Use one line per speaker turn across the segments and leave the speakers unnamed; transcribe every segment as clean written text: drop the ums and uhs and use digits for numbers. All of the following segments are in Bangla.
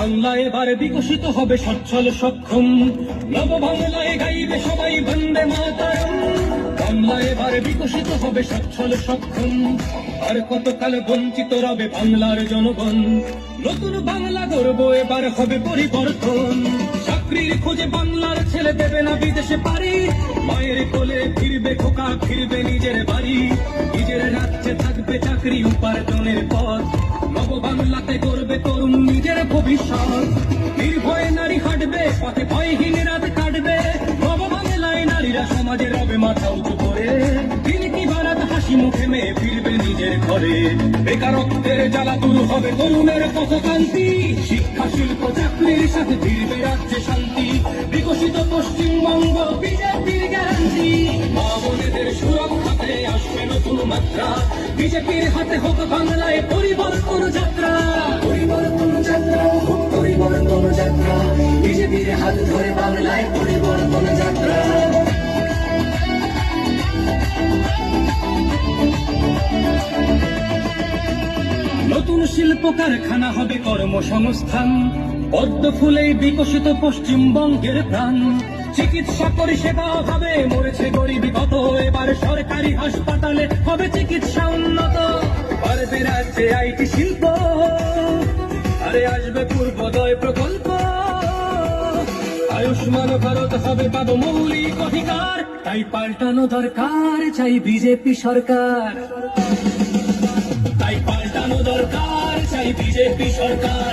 বাংলা এবার বিকশিত হবে সচ্ছল সক্ষম, নব বাংলায় গাইবে সবাই বন্দে মাতরম। বাংলা এবার বিকশিত হবে সচ্ছল সক্ষম, আর কতকাল বঞ্চিত রবে বাংলার জনগণ। নতুন বাংলা গর্ব এবার হবে পরিবর্তন, চাকরির খোঁজে বাংলার ছেলে দেবে না বিদেশে পারি, মায়ের কোলে ফিরবে খোকা ফিরবে নিজের বাড়ি, নিজের রাজ্যে থাকবে চাকরি উপার্জনের পথ, নব বাংলাতে গড়বে তরুণ নিজের ভবিষ্যৎ। নির্ভয়ে নারী হাঁটবে পথে, ভয়হীন রাত কাটবে, নব বাংলায় নারীরা সমাজে রবে মাথা উঁচু করে, দিন কি বারাত হাসি মুখে মেয়ে ফিরবে নিজের ঘরে। বেকারত্বের জ্বালা দূর হবে তরুণের পথকান্তি, শিক্ষা শিল্প চাকরির সাথে ফিরবে রাজ্যে শান্তি, বিকশিত পশ্চিমবঙ্গ বিজেপির গ্যারান্টি। মা বোনেদের সুরক্ষাতে আসবে নতুন মাত্রা, বিজেপির হাতে হোক বাংলায় পরিবর্তন যাত্রা।
পরিবর্তন যাত্রা হোক পরিবর্তন যাত্রা, বিজেপির হাত ধরে বাংলায় পরিবর্তন যাত্রা।
নতুন শিল্প কারখানা হবে কর্মসংস্থান, পদ্ম ফুলেই বিকশিত পশ্চিমবঙ্গের প্রাণ। চিকিৎসা পরিষেবা হবে মরেছে গরিবী কত, এবার সরকারি হাসপাতালে হবে চিকিৎসা উন্নত, পারবে রাজ্যে আইটি শিল্প, আরে আসবে পূর্বোদয় প্রকল্প, আয়ুষ্মান ভারত হবে পাবো মৌলিক অধিকার। তাই পাল্টানো দরকার চাই বিজেপি সরকার, তাই পাল্টানো দরকার চাই বিজেপি সরকার।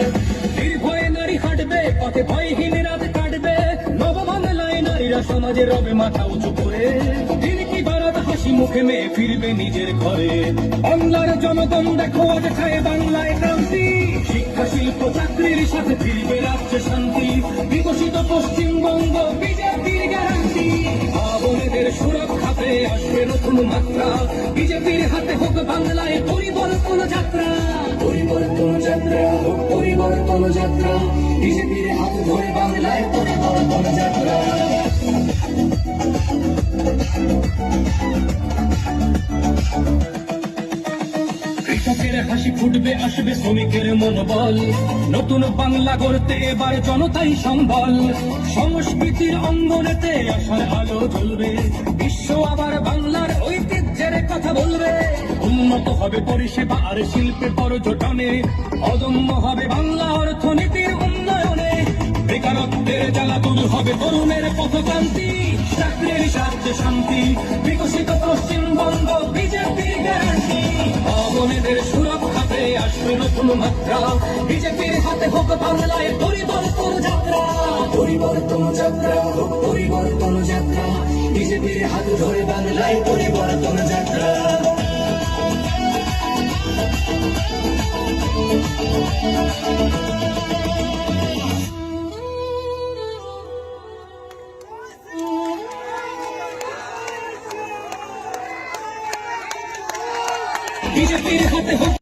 নির্ভয়ে নারী হাঁটবে পথে, ভয়হীন রাত কাটবে, নব বাংলায় নারীরা সমাজে রবে মাথা উঁচু করে, দিন কি বারাত হাসি মুখে মেয়ে ফিরবে নিজের ঘরে। বাংলার জনগণ দেখো আজ চায় বাংলায় ক্রান্তি, শিক্ষা শিল্প চাকরির সাথে ফিরবে রাজ্যে শান্তি, বিকশিত পশ্চিমবঙ্গ বিজেপির গ্যারান্টি। মা বোনেদের সুরক্ষাতে আসবে নতুন মাত্রা, বিজেপির হাতে হোক বাংলায় পরিবর্তন যাত্রা।
পরিবর্তন যাত্রা হোক পরিবর্তন যাত্রা, বিজেপির হাত ধরে বাংলায় পরিবর্তন যাত্রা।
কৃষকের হাসি ফুটবে আসবে শ্রমিকের মনোবল, নতুন বাংলা গড়তে এবার জনতাই সম্বল, সংস্কৃতির অঙ্গনেতে আশার আলো জ্বলবে, বিশ্ব আবার বাংলার ঐতিহ্যের কথা বলবে। উন্নত হবে পরিষেবা আর শিল্পে পর্যটনে, অদম্য হবে বাংলা অর্থনীতির উন্নয়নে, বেকারত্বের জ্বালা দূর হবে তরুণের পথকান্তি, চাকরির সাথে শান্তি, বিকশিত পশ্চিমবঙ্গ বিজেপির গ্যারান্টি। বোনেদের সুরক্ষাতে আসবে নতুন মাত্রা, বিজেপির হাতে হোক বাংলায় পরিবর্তন যাত্রা।
পরিবর্তন যাত্রা হোক পরিবর্তন যাত্রা, বিজেপির হাত ধরে বাংলায় পরিবর্তন যাত্রা।
বিজেপির হাতে হোক